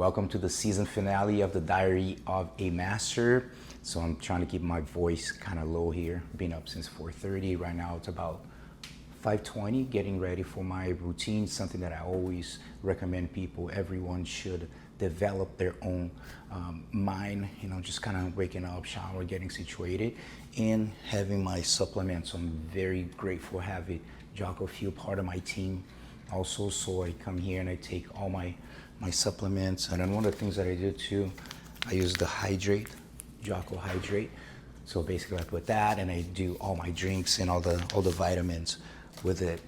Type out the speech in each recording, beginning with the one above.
Welcome to the season finale of the Diary of a Master. So I'm trying to keep my voice kind of low here. Been up since 4:30. Right now it's about 5:20, getting ready for my routine, something that I always recommend people. Everyone should develop their own mind, just kind of waking up, shower, getting situated, and having my supplements. So I'm very grateful to have it. Jocko feel part of my team also, so I come here and I take all my supplements. And then one of the things that I do too, I use the Hydrate, Jocko Hydrate. So basically I put that and I do all my drinks and all the vitamins with it.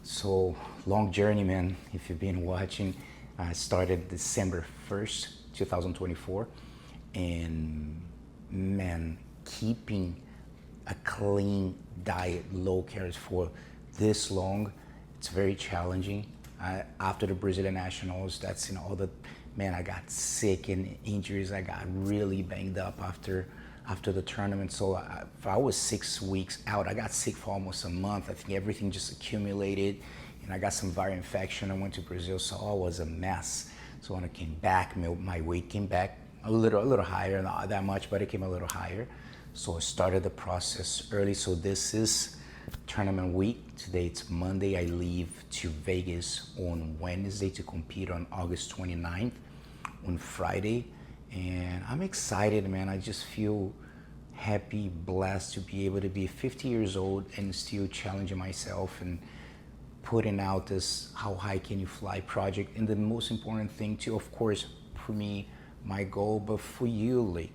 So long journey, man. If you've been watching, I started December 1st, 2024. And man, keeping a clean diet, low calories for this long, it's very challenging. After the Brazilian Nationals, that's I got sick and injuries. I got really banged up after the tournament. So I was 6 weeks out. I got sick for almost a month. I think everything just accumulated, and I got some viral infection. I went to Brazil, so I was a mess. So when I came back, my weight came back a little higher, not that much, but it came a little higher. So I started the process early. So this is tournament week. Today it's Monday. I leave to Vegas on Wednesday to compete on August 29th on Friday. And I'm excited, man. I just feel happy, blessed to be able to be 50 years old and still challenging myself and putting out this How High Can You Fly project. And the most important thing too, of course, for me, my goal, but for you,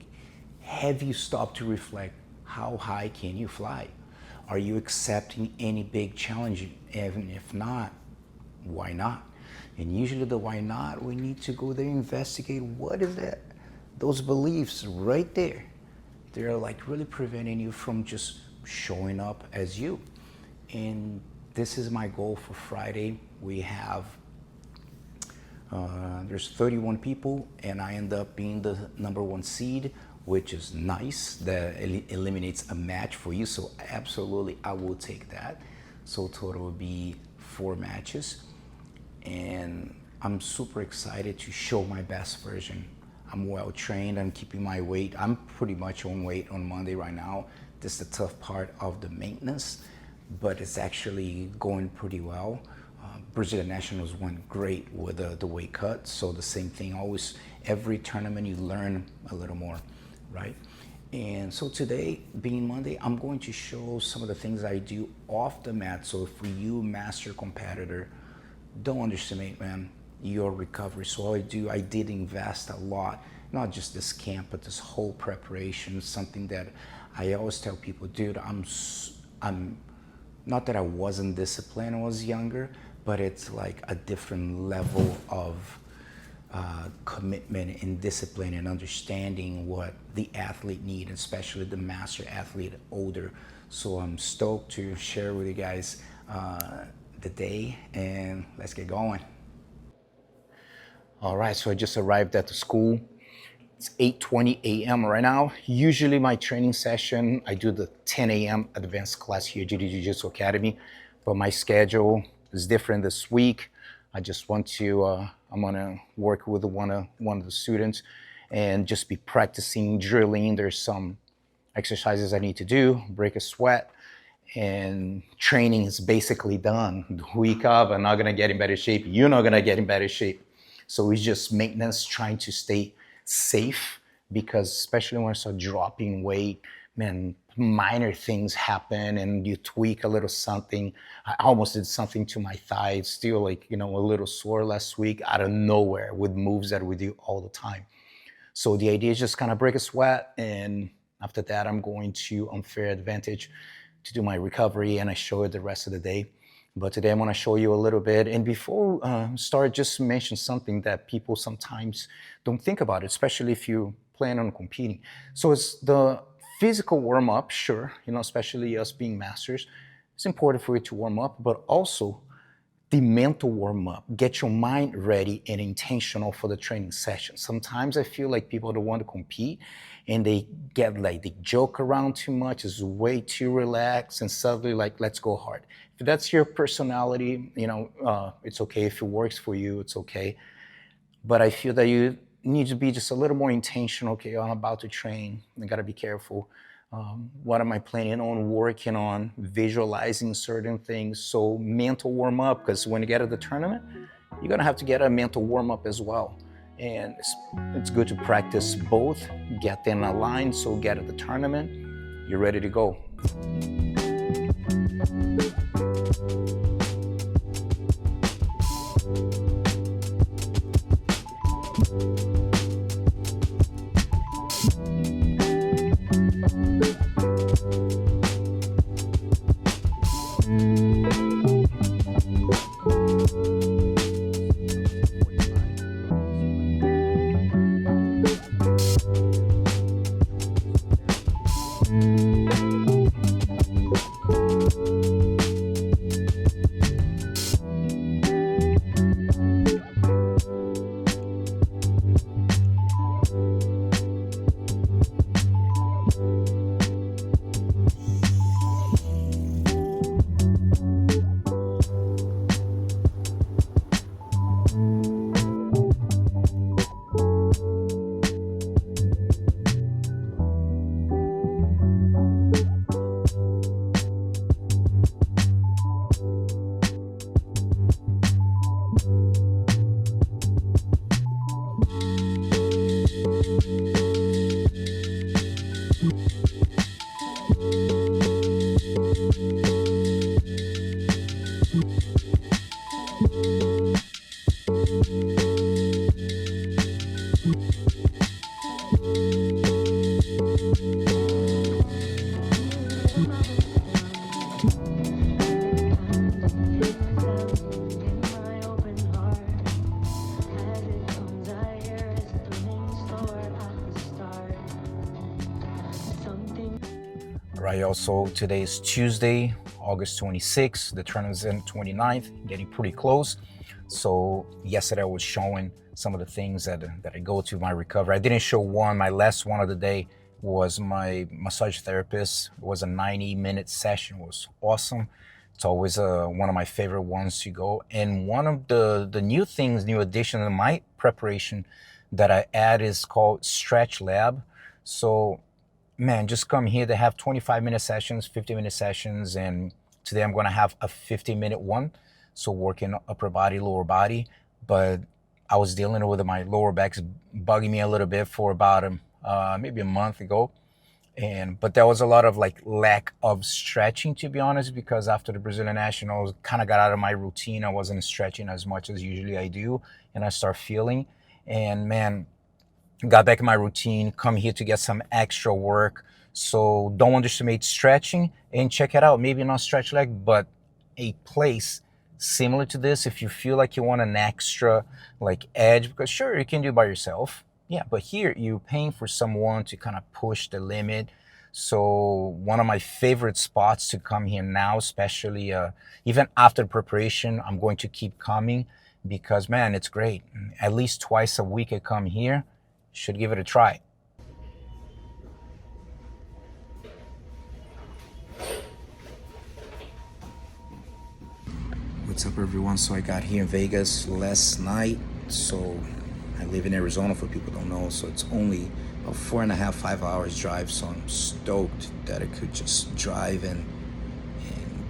have you stopped to reflect, how high can you fly? Are you accepting any big challenge? Even if not, why not? And usually the why not, we need to go there, investigate what is that. Those beliefs right there, they're really preventing you from just showing up as you. And this is my goal for Friday. We have, there's 31 people, and I end up being the #1 seed, which is nice. That eliminates a match for you. So absolutely, I will take that. So total will be 4 matches. And I'm super excited to show my best version. I'm well trained. I'm keeping my weight. I'm pretty much on weight on Monday right now. This is the tough part of the maintenance, but it's actually going pretty well. Brazilian Nationals went great with the weight cut. So the same thing, always, every tournament you learn a little more, right? And so today, being Monday, I'm going to show some of the things I do off the mat. So for you, master competitor, don't underestimate, man, your recovery. So all I did invest a lot, not just this camp, but this whole preparation. Something that I always tell people, dude, I'm not that I wasn't disciplined when I was younger, but it's like a different level of commitment and discipline and understanding what the athlete needs, especially the master athlete older. So I'm stoked to share with you guys the day, and let's get going. All right, so I just arrived at the school. It's 8:20 a.m. right now. Usually my training session, I do the 10 a.m. advanced class here at GD Jiu-Jitsu Academy, but my schedule is different this week. I just want to, I'm gonna work with one of the students and just be practicing drilling. There's some exercises I need to do, break a sweat, and training is basically done. The week of, I'm not gonna get in better shape. You're not gonna get in better shape. So it's just maintenance, trying to stay safe, because especially when I start dropping weight, man, minor things happen and you tweak a little something. I almost did something to my thigh. It's still a little sore last week out of nowhere with moves that we do all the time. So the idea is just kind of break a sweat, and after that, I'm going to Unfair Advantage to do my recovery, and I show it the rest of the day. But today I'm going to show you a little bit. And before start, just mention something that people sometimes don't think about, especially if you plan on competing. So it's the physical warm-up, sure, especially us being masters, it's important for you to warm up, but also the mental warm-up. Get your mind ready and intentional for the training session. Sometimes I feel like people don't want to compete and they they joke around too much, it's way too relaxed, and suddenly let's go hard. If that's your personality, it's okay. If it works for you, it's okay. But I feel that you need to be just a little more intentional. Okay, I'm about to train. I got to be careful. What am I planning on working on? Visualizing certain things. So mental warm up, because when you get to the tournament, you're gonna have to get a mental warm up as well. And it's good to practice both. Get them aligned. So get at the tournament, you're ready to go. Right, also today is Tuesday, August 26th. The tournament's in 29th, getting pretty close. So yesterday I was showing some of the things that I go to my recovery. I didn't show one. My last one of the day was my massage therapist. It was a 90-minute session. It was awesome. It's always one of my favorite ones to go. And one of the new things, new addition to my preparation that I add is called Stretch Lab. So man, just come here. They have 25-minute sessions, 50-minute sessions, and today I'm going to have a 50-minute one. So working upper body, lower body. But I was dealing with my lower back's bugging me a little bit for about maybe a month ago. But there was a lot of lack of stretching, to be honest, because after the Brazilian Nationals, kind of got out of my routine. I wasn't stretching as much as usually I do, and I start feeling. And man, got back in my routine, come here to get some extra work. So don't underestimate stretching, and check it out. Maybe not stretch leg, but a place similar to this. If you feel like you want an extra edge, because sure, you can do it by yourself. Yeah, but here you're paying for someone to kind of push the limit. So one of my favorite spots to come here now, especially even after preparation, I'm going to keep coming because man, it's great. At least twice a week I come here. Should give it a try. What's up, everyone? So I got here in Vegas last night. So I live in Arizona, for people who don't know. So it's only a 4.5, 5 hours drive. So I'm stoked that I could just drive and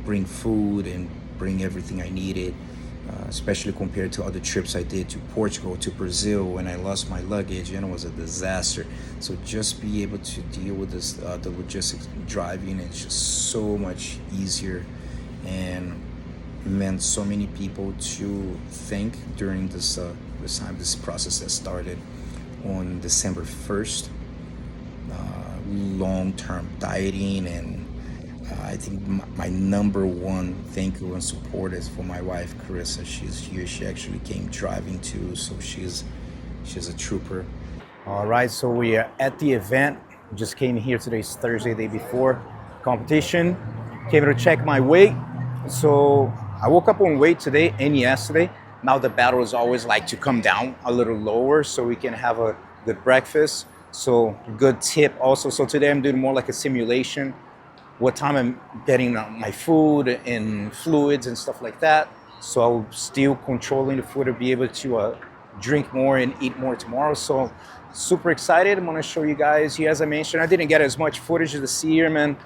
bring food and bring everything I needed. Especially compared to other trips I did to Portugal, to Brazil, when I lost my luggage and it was a disaster. So just be able to deal with this, the logistics driving, is just so much easier, and meant so many people to thank during this time, this process that started on December 1st. Long-term dieting, and I think my number one thank you and support is for my wife, Carissa. She's here. She actually came driving too, so she's a trooper. All right, so we are at the event. Just came here. Today's Thursday, day before competition. Came to check my weight. So I woke up on weight today and yesterday. Now the battle is always to come down a little lower so we can have a good breakfast. So good tip also. So today I'm doing more like a simulation. What time I'm getting my food and fluids and stuff like that. So I'm still controlling the food to be able to drink more and eat more tomorrow. So super excited. I'm gonna show you guys here. As I mentioned, I didn't get as much footage to see here, man.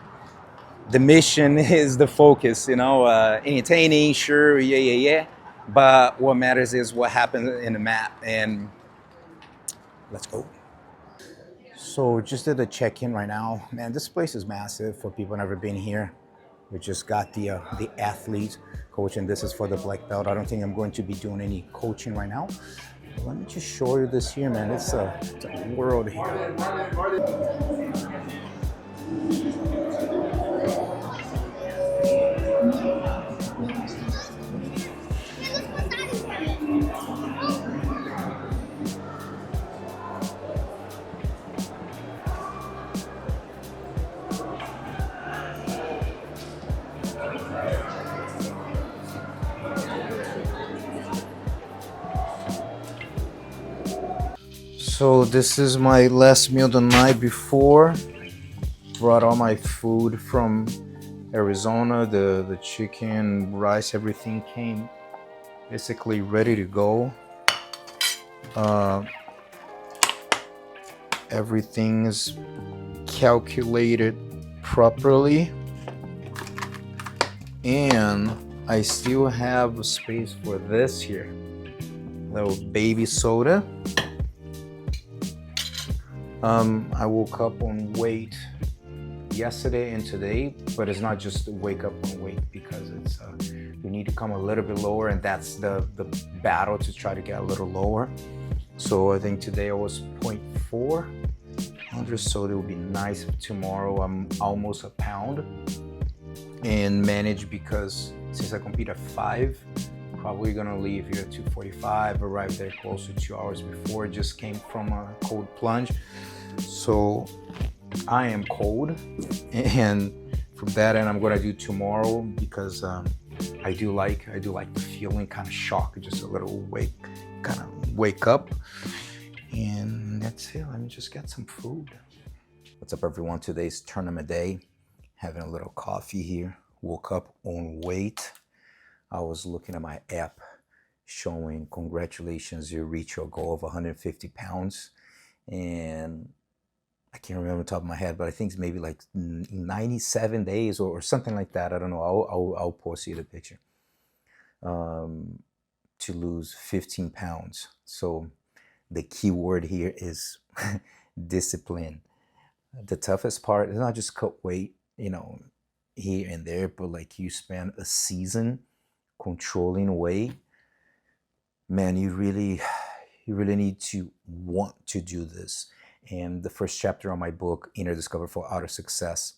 The mission is the focus, entertaining, sure, yeah. But what matters is what happens in the map. And let's go. So just did a check-in right now. Man, this place is massive for people never been here. We just got the athlete coach, and this is for the black belt. I don't think I'm going to be doing any coaching right now. Let me just show you this here, man. It's a world here. So this is my last meal the night before. Brought all my food from Arizona. The chicken, rice, everything came basically ready to go. Everything is calculated properly, and I still have space for this here. Little baby soda. I woke up on weight yesterday and today, but it's not just wake up on weight, because it's you need to come a little bit lower, and that's the battle, to try to get a little lower. So I think today I was 0.4, so it will be nice if tomorrow I'm almost a pound and manage, because since I compete at 5, probably gonna leave here at 2:45, arrive there close to 2 hours before. Just came from a cold plunge, so I am cold, and from that end I'm gonna do tomorrow, because I do like the feeling, kind of shock, just a little wake up, and that's it. Let me just get some food. What's up, everyone? Today's tournament day. Having a little coffee here. Woke up on weight. I was looking at my app showing, congratulations, you reached your goal of 150 pounds. And I can't remember the top of my head, but I think it's maybe like 97 days or something like that. I don't know. I'll post you the picture. To lose 15 pounds. So the key word here is discipline. The toughest part is not just cut weight, here and there, but like you spend a season controlling weight. Man, you really need to want to do this. And the first chapter of my book, Inner Discover for Outer Success,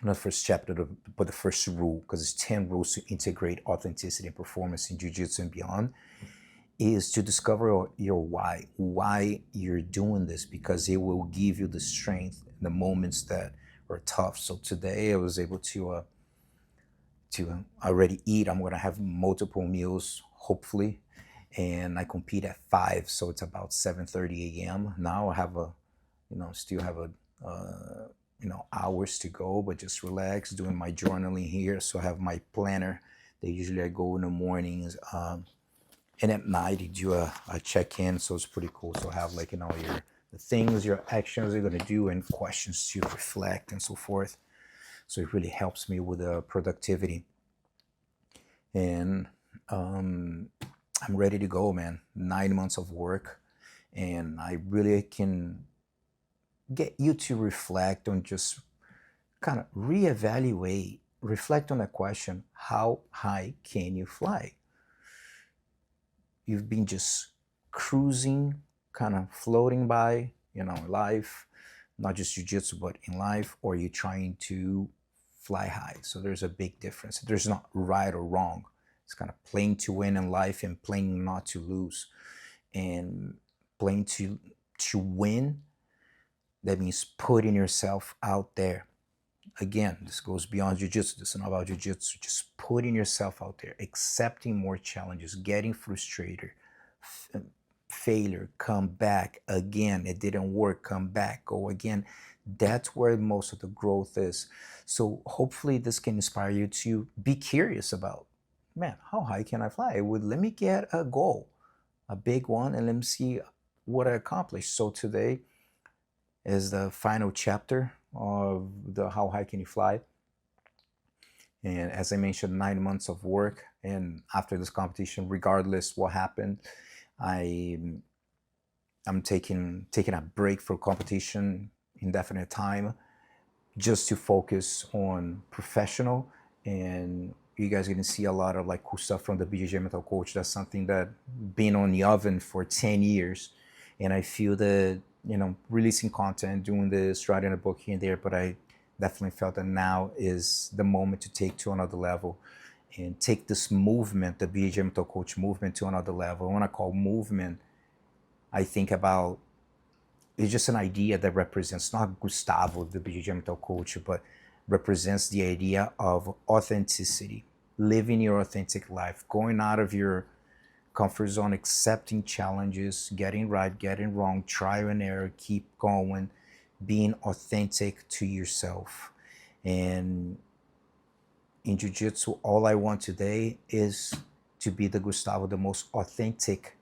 not the first chapter, but the first rule, because it's 10 rules to integrate authenticity and performance in jiu-jitsu and beyond, is to discover your why you're doing this, because it will give you the strength in the moments that are tough. So today I was able to already eat. I'm gonna have multiple meals, hopefully, and I compete at 5, so it's about 7:30 a.m. Now I have still have hours to go, but just relax, doing my journaling here. So I have my planner that usually I go in the mornings, and at night you do a check-in. So it's pretty cool. So I have the things, your actions you're gonna do, and questions to reflect and so forth. So it really helps me with productivity. And I'm ready to go, man. 9 months of work, and I really can get you to reflect on, just kind of reevaluate, reflect on the question, how high can you fly? You've been just cruising, kind of floating by, life, not just jiu-jitsu, but in life, or you're trying to fly high. So there's a big difference. There's not right or wrong. It's kind of playing to win in life and playing not to lose. And playing to win, that means putting yourself out there. Again, this goes beyond jiu-jitsu. This is not about jiu-jitsu. Just putting yourself out there, accepting more challenges, getting frustrated, failure, come back again. It didn't work, come back, go again. That's where most of the growth is. So hopefully this can inspire you to be curious about, man, how high can I fly? Let me get a goal. a big one, and let me see what I accomplished. So today is the final chapter of the How High Can You Fly? And as I mentioned, 9 months of work. And after this competition, regardless what happened, I I'm taking a break for competition, indefinite time, just to focus on professional. And you guys are gonna see a lot of like cool stuff from the BJJ mental coach. That's something that been on the oven for 10 years. And I feel that, releasing content, doing this, writing a book here and there, but I definitely felt that now is the moment to take to another level and take this movement, the BJJ mental coach movement, to another level. When I call movement, I think about, it's just an idea that represents not Gustavo, the BJJ mental coach, but represents the idea of authenticity, living your authentic life, going out of your comfort zone, accepting challenges, getting right, getting wrong, trial and error, keep going, being authentic to yourself. And in jiu-jitsu, all I want today is to be the Gustavo, the most authentic,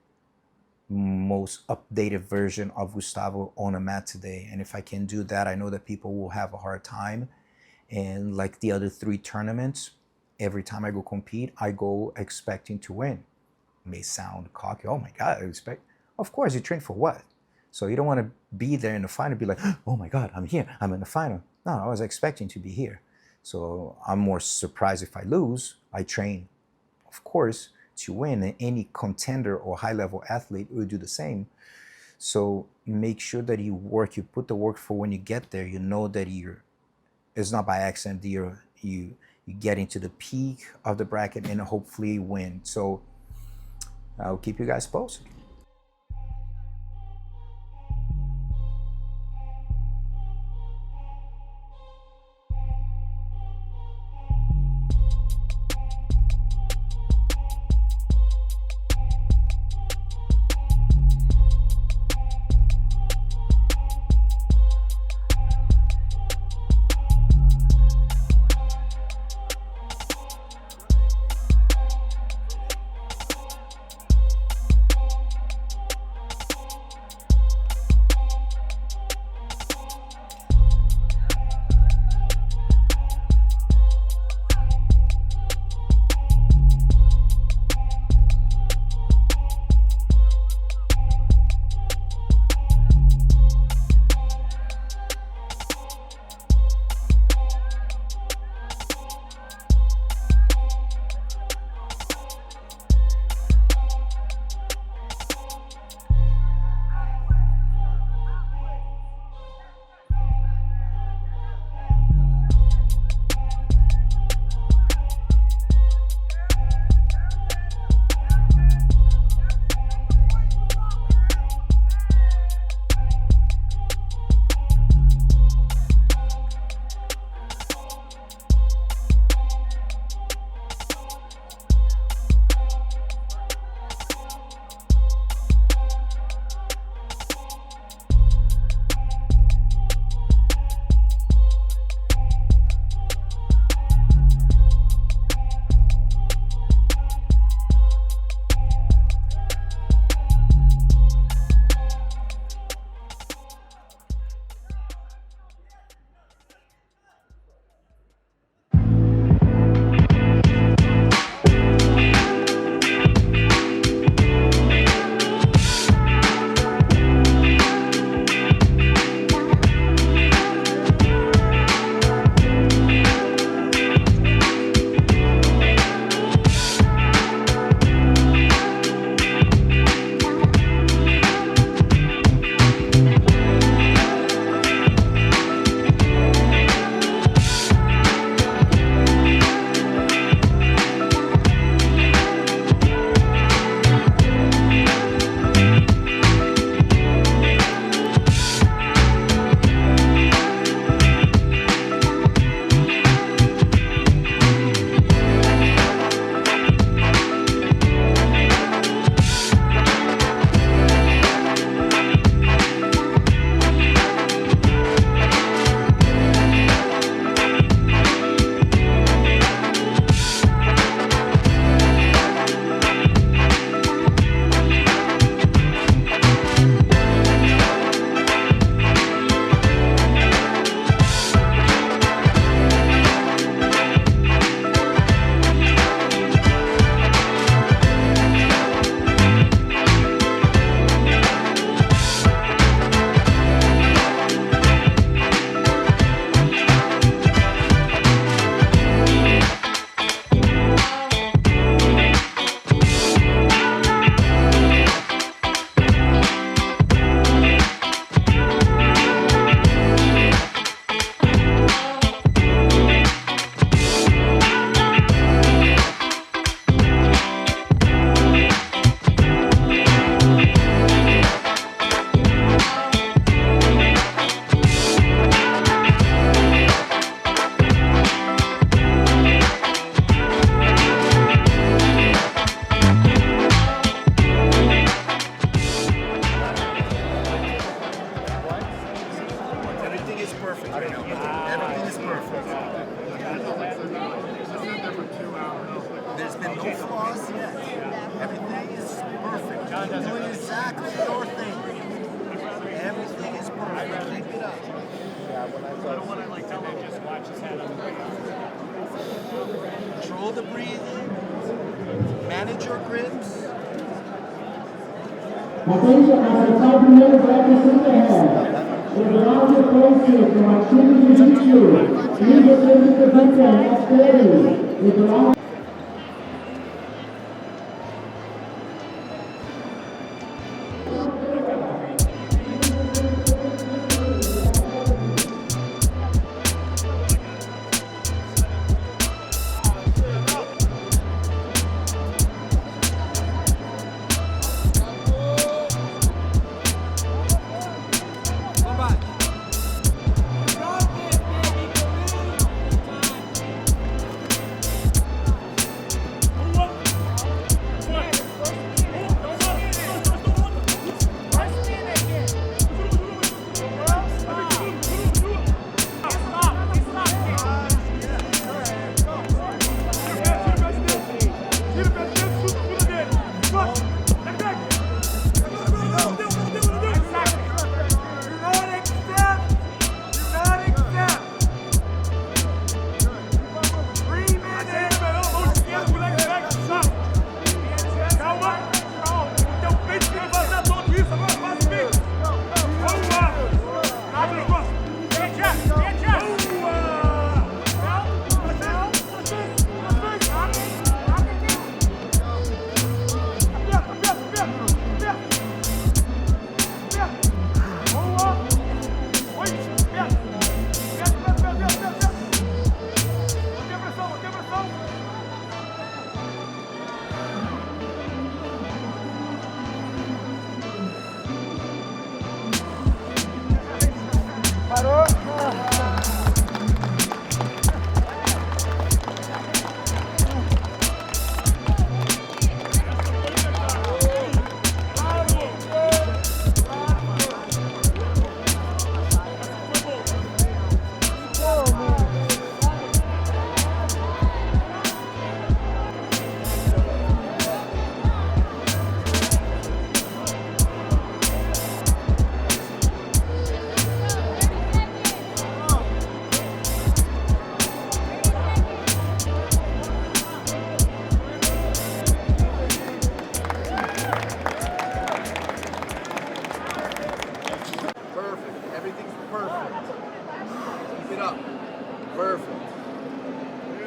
most updated version of Gustavo on a mat today. And if I can do that, I know that people will have a hard time. And like the other 3 tournaments, every time I go compete, I go expecting to win. May sound cocky. Oh my God, I expect. Of course, you train for what? So you don't want to be there in the final, be like, oh my God, I'm here, I'm in the final. No, I was expecting to be here. So I'm more surprised if I lose. I train, of course, to win, and any contender or high-level athlete will do the same. So make sure that you put the work for when you get there. You know that it's not by accident. You get into the peak of the bracket and hopefully win. So I'll keep you guys posted. There's been no flaws yet. Everything is perfect. You're doing exactly your thing. Everything is perfect. Keep it up. I don't want to like tell him just watch his head on the Control the breathing. Manage your grips. Attention as the complement represents ahead. If the round of places from activity to you, please attend the button at 30. If the round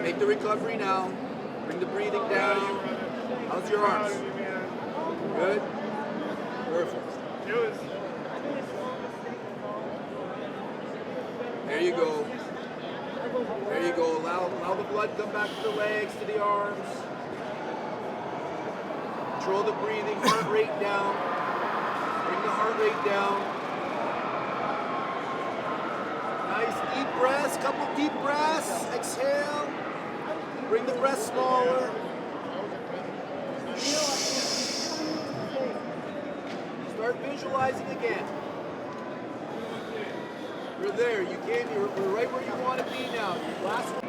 Make the recovery now. Bring the breathing down. How's your arms? Good? Perfect. There you go. There you go. Allow the blood to come back to the legs, to the arms. Control the breathing, heart rate down. Bring the heart rate down. Nice deep breaths, couple deep breaths. Exhale. Bring the breath smaller. Start visualizing again. You're there. You came. You're right where you want to be now. Last one.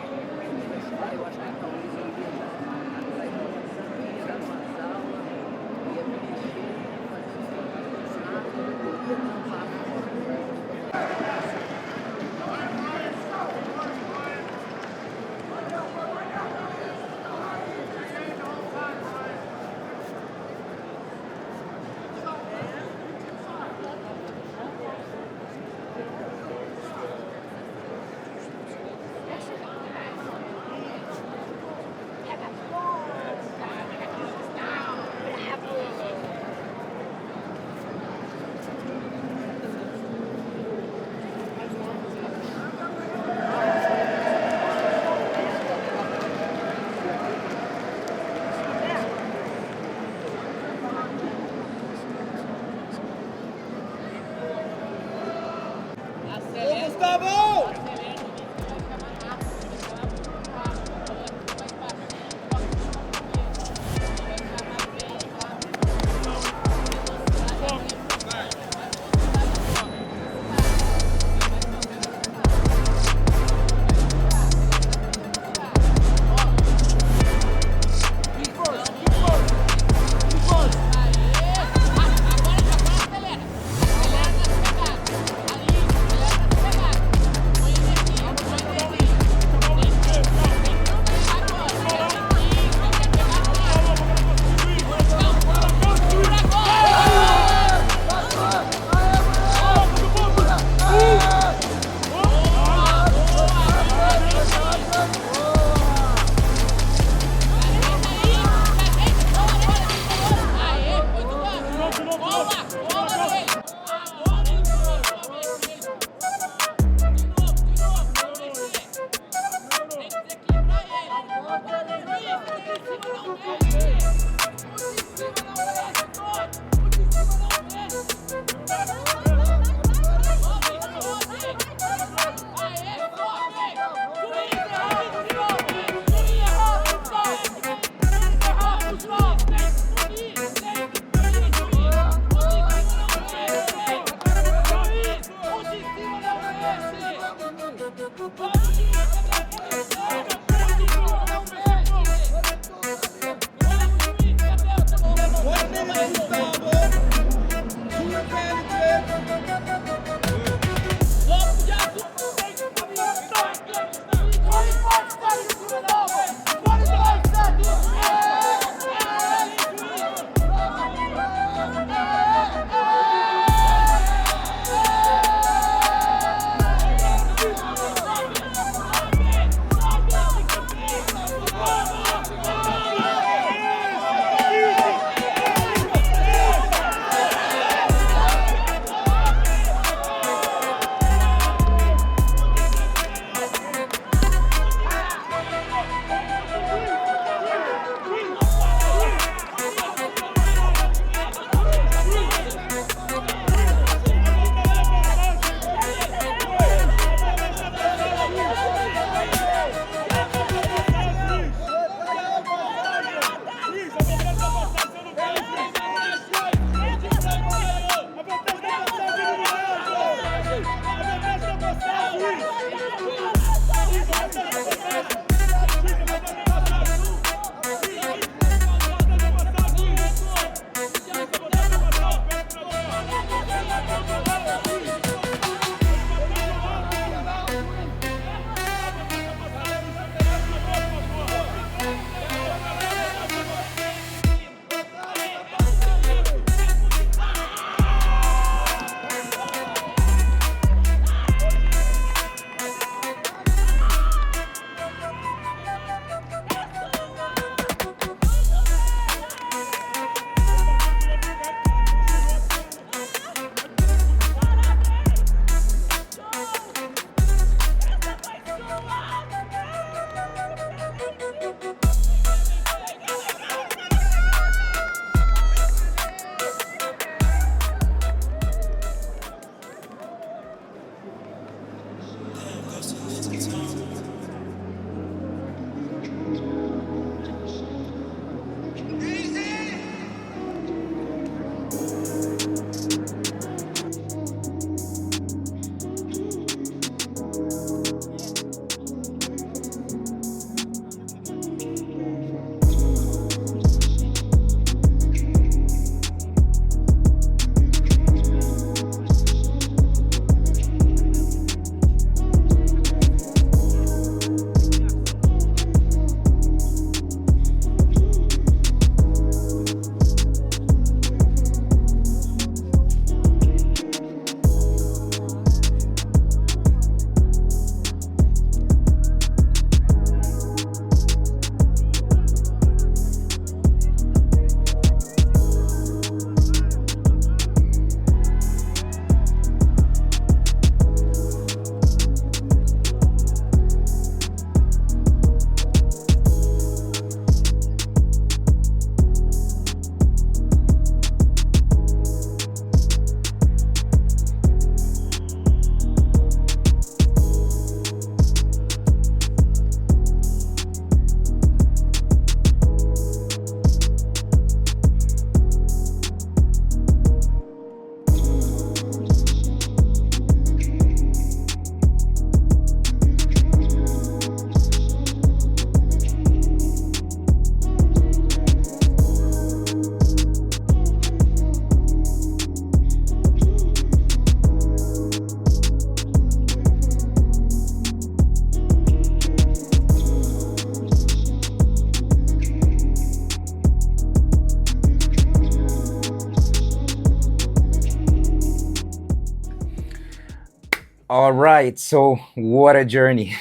All right, so what a journey.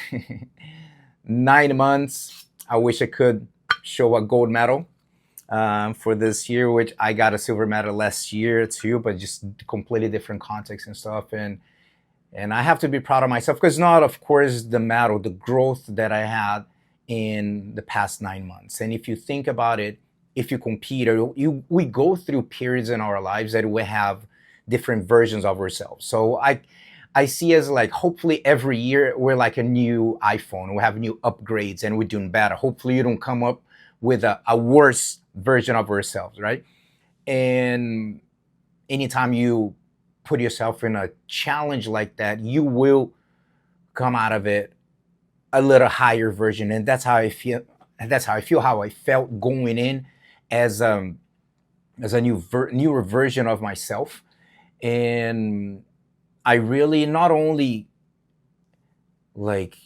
9 months. I wish I could show a gold medal for this year, which I got a silver medal last year too, but just completely different context and stuff. And I have to be proud of myself because not, of course, the medal, the growth that I had in the past 9 months. And if you think about it, if you compete or we go through periods in our lives that we have different versions of ourselves. So I see as like hopefully every year we're like a new iPhone. We have new upgrades and we're doing better. Hopefully you don't come up with a worse version of ourselves, right? And anytime you put yourself in a challenge like that, you will come out of it a little higher version. And that's how I feel. That's how I feel. How I felt going in as as a newer version of myself, and I really not only like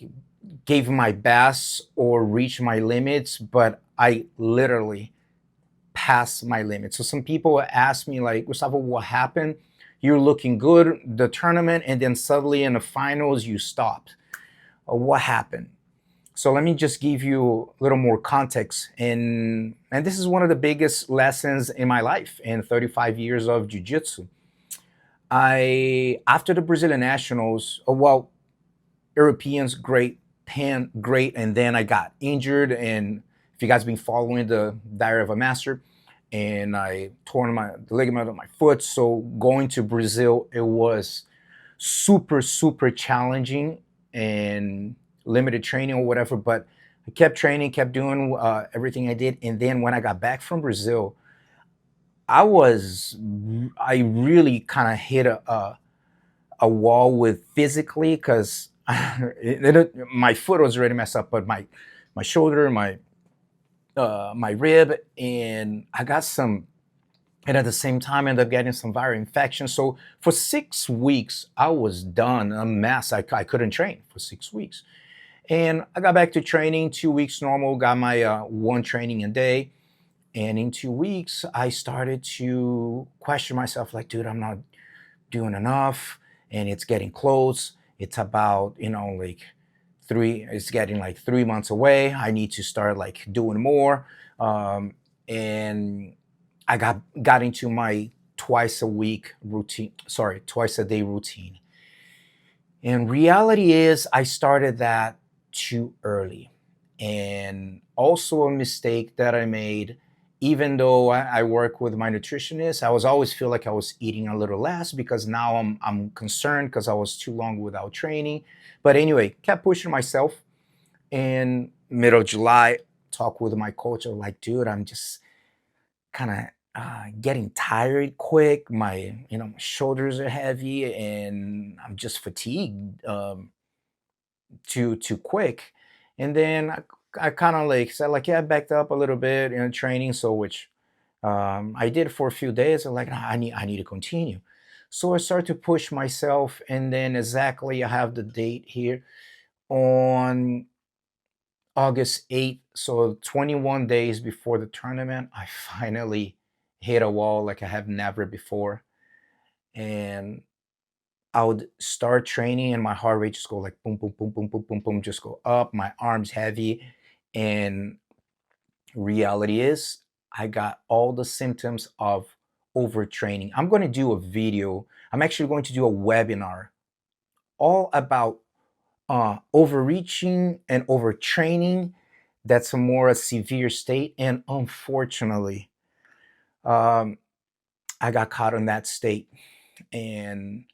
gave my best or reached my limits, but I literally passed my limits. So some people ask me like, Gustavo, what happened? You're looking good the tournament, and then suddenly in the finals you stopped. What happened? So let me just give you a little more context. And this is one of the biggest lessons in my life in 35 years of jiu-jitsu. After the Brazilian Nationals, well, Europeans, great, Pan, great, and then I got injured. And if you guys been following the Diary of a Master, and I torn the ligament of my foot. So going to Brazil, it was super, super challenging and limited training or whatever. But I kept training, kept doing everything I did. And then when I got back from Brazil, I really kind of hit a wall with physically because my foot was already messed up, but my shoulder, my rib, and I got some, and at the same time ended up getting some viral infection. So for 6 weeks, I was done, a mess. I couldn't train for 6 weeks. And I got back to training, 2 weeks normal, got my one training a day. And in 2 weeks, I started to question myself like, dude, I'm not doing enough and it's getting close. It's about, like it's getting like 3 months away. I need to start like doing more. And I got into my twice a day routine. And reality is I started that too early. And also a mistake that I made, even though I work with my nutritionist, I was always feel like I was eating a little less because now I'm concerned because I was too long without training. But anyway, kept pushing myself. In middle of July, talk with my coach. I was like, dude, I'm just kind of getting tired quick. My shoulders are heavy and I'm just fatigued too quick. And then I kind of like said like, yeah, I backed up a little bit in training. So which I did for a few days. I'm like, "Nah, I need to continue." So I started to push myself, and then exactly I have the date here on August 8th, so 21 days before the tournament, I finally hit a wall like I have never before. And I would start training and my heart rate just go like boom, boom, boom, boom, boom, boom, boom, just go up. My arms heavy. And reality is, I got all the symptoms of overtraining. I'm going to do a video. I'm actually going to do a webinar all about overreaching and overtraining. That's a more severe state. And unfortunately, um, I got caught in that state. And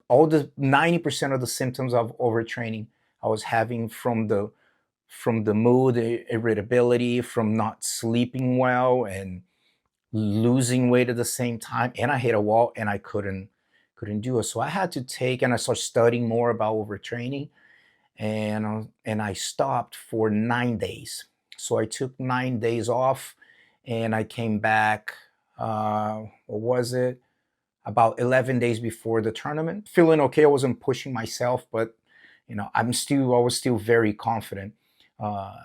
all the 90% of the symptoms of overtraining I was having from the mood, irritability, from not sleeping well and losing weight at the same time. And I hit a wall and I couldn't do it. So I had to take and I started studying more about overtraining, and I stopped for 9 days. So I took 9 days off, and I came back. What was it? About 11 days before the tournament, feeling okay. I wasn't pushing myself, but I was still very confident uh,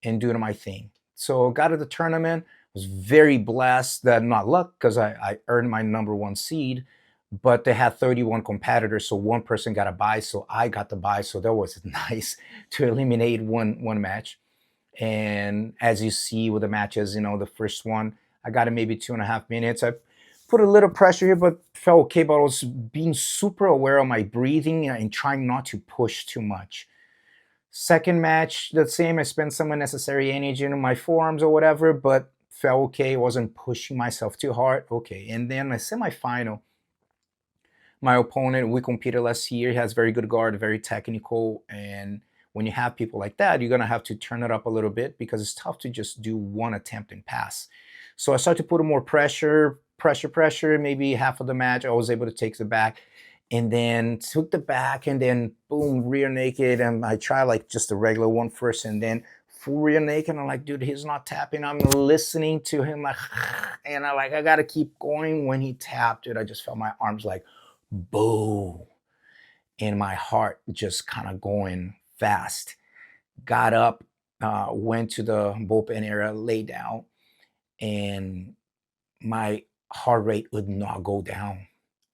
in doing my thing. So got to the tournament. Was very blessed that not luck because I earned my number one seed, but they had 31 competitors, so one person got a bye, so I got the bye, so that was nice to eliminate one match. And as you see with the matches, the first one, I got it maybe 2.5 minutes. I put a little pressure here, but felt okay. But I was being super aware of my breathing and trying not to push too much. Second match, the same. I spent some unnecessary energy in my forearms or whatever, but felt okay. Wasn't pushing myself too hard. Okay. And then a semifinal, my opponent, we competed last year. He has very good guard, very technical. And when you have people like that, you're going to have to turn it up a little bit because it's tough to just do one attempt and pass. So I started to put more pressure. Maybe half of the match, I was able to take the back and then took the back and then boom, rear naked. And I tried like just a regular one first and then full rear naked. I'm like, dude, he's not tapping. I'm listening to him like, and I got to keep going. When he tapped, dude, I just felt my arms like, boo, and my heart just kind of going fast. Got up, went to the bullpen area, laid down, and my heart rate would not go down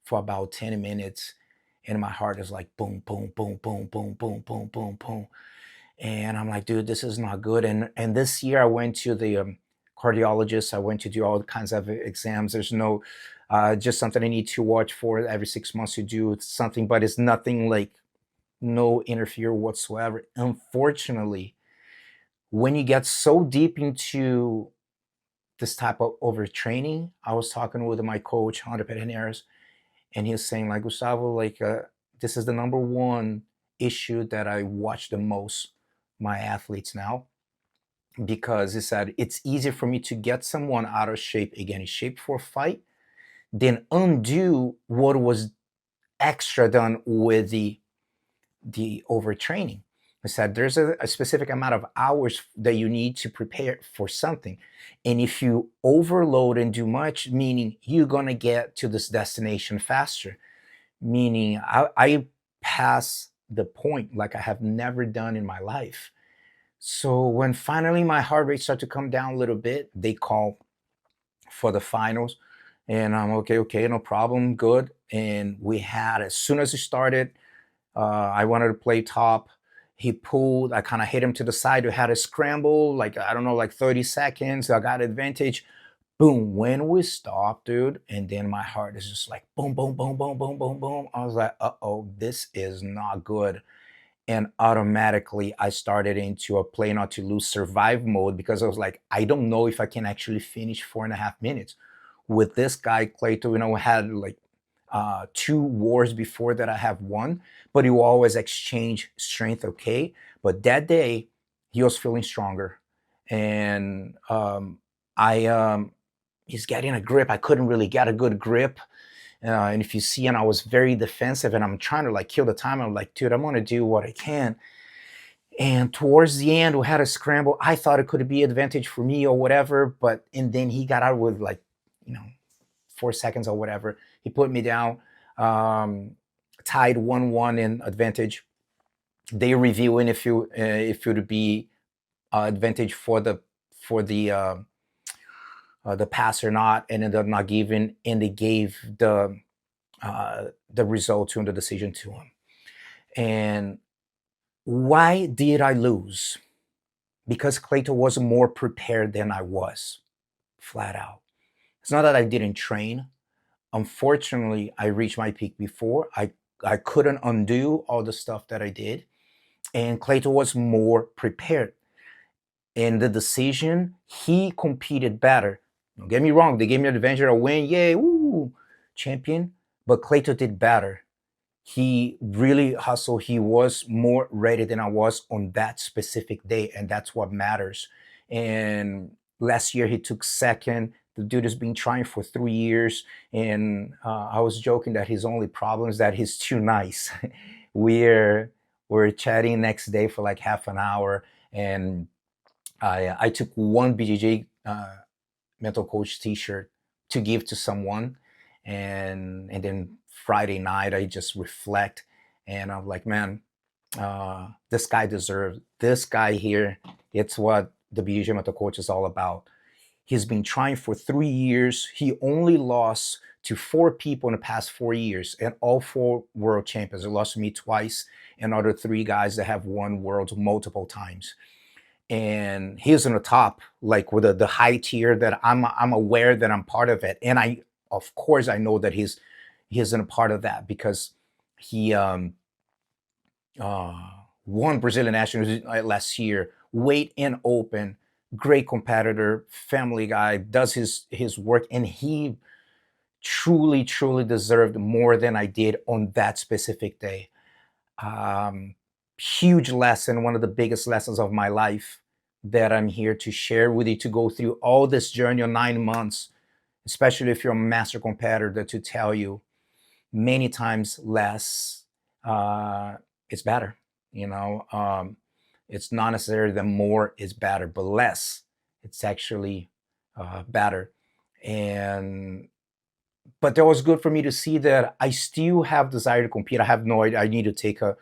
for about 10 minutes. And my heart is like boom, boom, boom, boom, boom, boom, boom, boom, boom. And I'm like, dude, this is not good. And this year I went to the cardiologist. I went to do all kinds of exams. There's no, just something I need to watch for every 6 months to do something, but it's nothing like no interfere whatsoever. Unfortunately, when you get so deep into this type of overtraining, I was talking with my coach, Hunter Pederneiras, and he was saying like, Gustavo, like this is the number one issue that I watch the most my athletes now, because he said it's easier for me to get someone out of shape, again, in shape for a fight, than undo what was extra done with the overtraining. I said there's a specific amount of hours that you need to prepare for something. And if you overload and do much, meaning you're going to get to this destination faster, meaning I pass the point like I have never done in my life. So when finally my heart rate started to come down a little bit, they call for the finals. And I'm okay, no problem, good. And we had, as soon as it started, I wanted to play top. He pulled, I kind of hit him to the side. We had a scramble, like, I don't know, like 30 seconds. I got advantage. Boom, when we stopped, dude, and then my heart is just like boom, boom, boom, boom, boom, boom, boom. I was like, uh-oh, this is not good. And automatically I started into a play not to lose survive mode, because I was like, I don't know if I can actually finish 4.5 minutes. With this guy, Clayton, had like 2 wars before that I have won, but you always exchange strength, okay? But that day, he was feeling stronger. And he's getting a grip. I couldn't really get a good grip. And if you see, and I was very defensive, and I'm trying to like kill the time. I'm like, dude, I'm going to do what I can. And towards the end, we had a scramble. I thought it could be advantage for me or whatever, and then he got out with like, 4 seconds or whatever. He put me down, tied 1-1 in advantage. They reviewing if it would be advantage for the pass or not, and ended up not giving, and they gave the result to the decision to him. And why did I lose? Because Clayton was more prepared than I was, flat out. It's not that I didn't train. Unfortunately, I reached my peak before. I couldn't undo all the stuff that I did. And Clayton was more prepared. In the decision, he competed better. Don't get me wrong. They gave me an advantage, a win. Yay, woo, champion. But Clayton did better. He really hustled. He was more ready than I was on that specific day. And that's what matters. And last year, he took second. The dude has been trying for 3 years, and I was joking that his only problem is that he's too nice. we're chatting next day for like half an hour, and I took one BJJ mental coach T-shirt to give to someone, and then Friday night I just reflect, and I'm like, man, this guy deserves this guy here. It's what the BJJ mental coach is all about. He's been trying for 3 years. He only lost to 4 people in the past 4 years, and all 4 world champions. He lost to me twice, and other 3 guys that have won worlds multiple times. And he's in the top, like with the high tier that I'm aware that I'm part of it. And I, of course, I know that he's in a part of that because he uh, won Brazilian Nationals last year, weight in open, great competitor, family guy, does his work, and he truly deserved more than I did on that specific day. Um, Huge lesson, one of the biggest lessons of my life that I'm here to share with you, to go through all this journey of 9 months, especially if you're a master competitor, to tell you many times less it's better. You know, it's not necessarily that more is better, but less, it's actually better. And but that was good for me to see that I still have desire to compete. I have no idea. I need to take a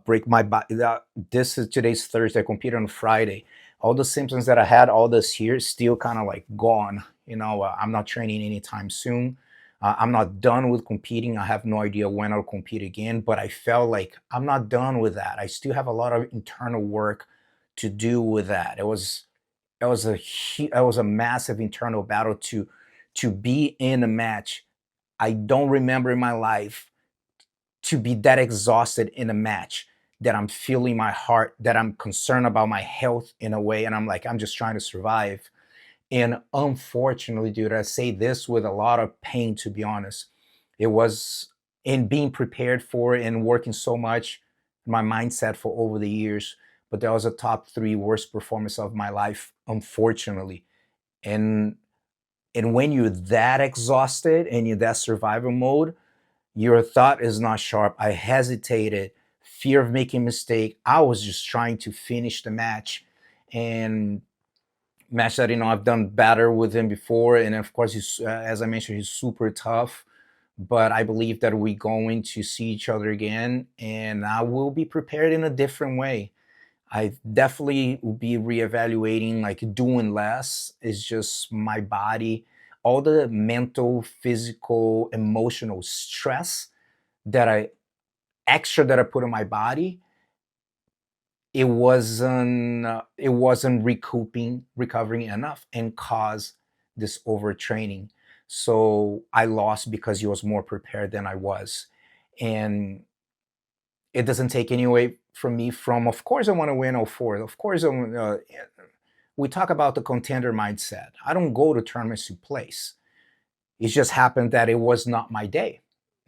break. My body. This is today's Thursday. I competed on Friday. All the symptoms that I had all this year still kind of like gone. You know, I'm not training anytime soon. I'm not done with competing. I have no idea when I'll compete again. But I felt like I'm not done with that. I still have a lot of internal work to do with that. It was a massive internal battle to be in a match. I don't remember in my life to be that exhausted in a match, that I'm feeling my heart, that I'm concerned about my health in a way, and I'm like, I'm just trying to survive. And unfortunately, dude, I say this with a lot of pain, to be honest. It was in being prepared for it and working so much, my mindset for over the years. But that was a top 3 worst performance of my life, unfortunately. And when you're that exhausted and you're that survival mode, your thought is not sharp. I hesitated, fear of making a mistake. I was just trying to finish the match. And match that, I've done better with him before, and of course he's as I mentioned, he's super tough. But I believe that we're going to see each other again, and I will be prepared in a different way. I definitely will be reevaluating, like doing less is just my body, all the mental, physical, emotional stress that I put on my body. It wasn't recovering enough, and caused this overtraining. So I lost because he was more prepared than I was. And it doesn't take any away from me from, of course I want to win 04. Of course we talk about the contender mindset. I don't go to tournaments to place. It just happened that it was not my day.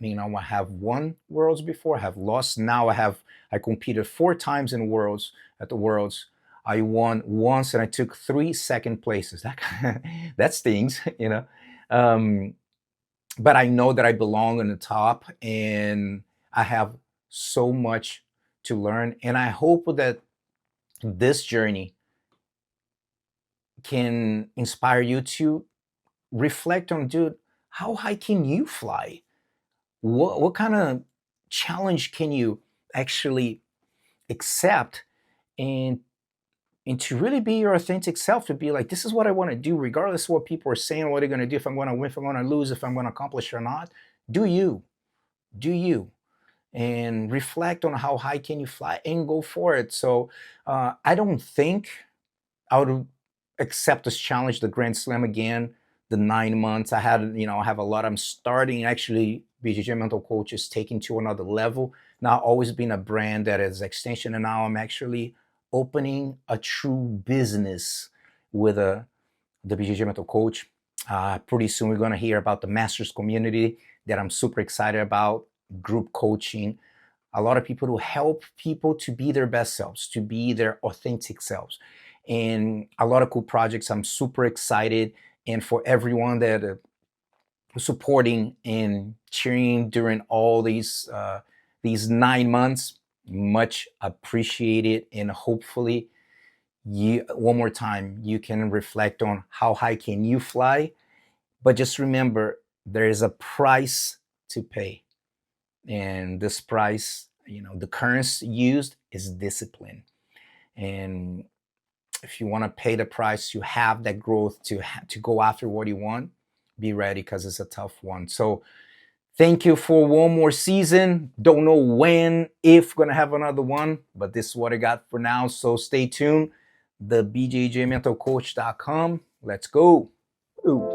I have won worlds before, I have lost. Now I competed 4 times in worlds, at the worlds. I won once and I took 3 second places. That stings, but I know that I belong on the top, and I have so much to learn. And I hope that this journey can inspire you to reflect on, dude, how high can you fly? What kind of challenge can you actually accept, and to really be your authentic self, to be like, this is what I want to do, regardless of what people are saying, what they're going to do, if I'm going to win, if I'm going to lose, if I'm going to accomplish or not. Do you, and reflect on how high can you fly and go for it. So I don't think I would accept this challenge, the Grand Slam again, the 9 months. I have a lot. I'm starting, actually, BJJ Mental Coach is taking to another level. Now, always been a brand that is extension, and now I'm actually opening a true business with the BJJ Mental Coach. Pretty soon we're going to hear about the Masters community that I'm super excited about, group coaching, a lot of people to help people to be their best selves, to be their authentic selves, and a lot of cool projects. I'm super excited. And for everyone that supporting and cheering during all these 9 months, much appreciated. And hopefully, one more time, you can reflect on how high can you fly. But just remember, there is a price to pay, and this price, the currency used is discipline. And if you want to pay the price to have that growth, to go after what you want, be ready, because it's a tough one. So thank you for one more season. Don't know when, if we're going to have another one, but this is what I got for now. So stay tuned. The BJJMentalCoach.com. Let's go. Ooh.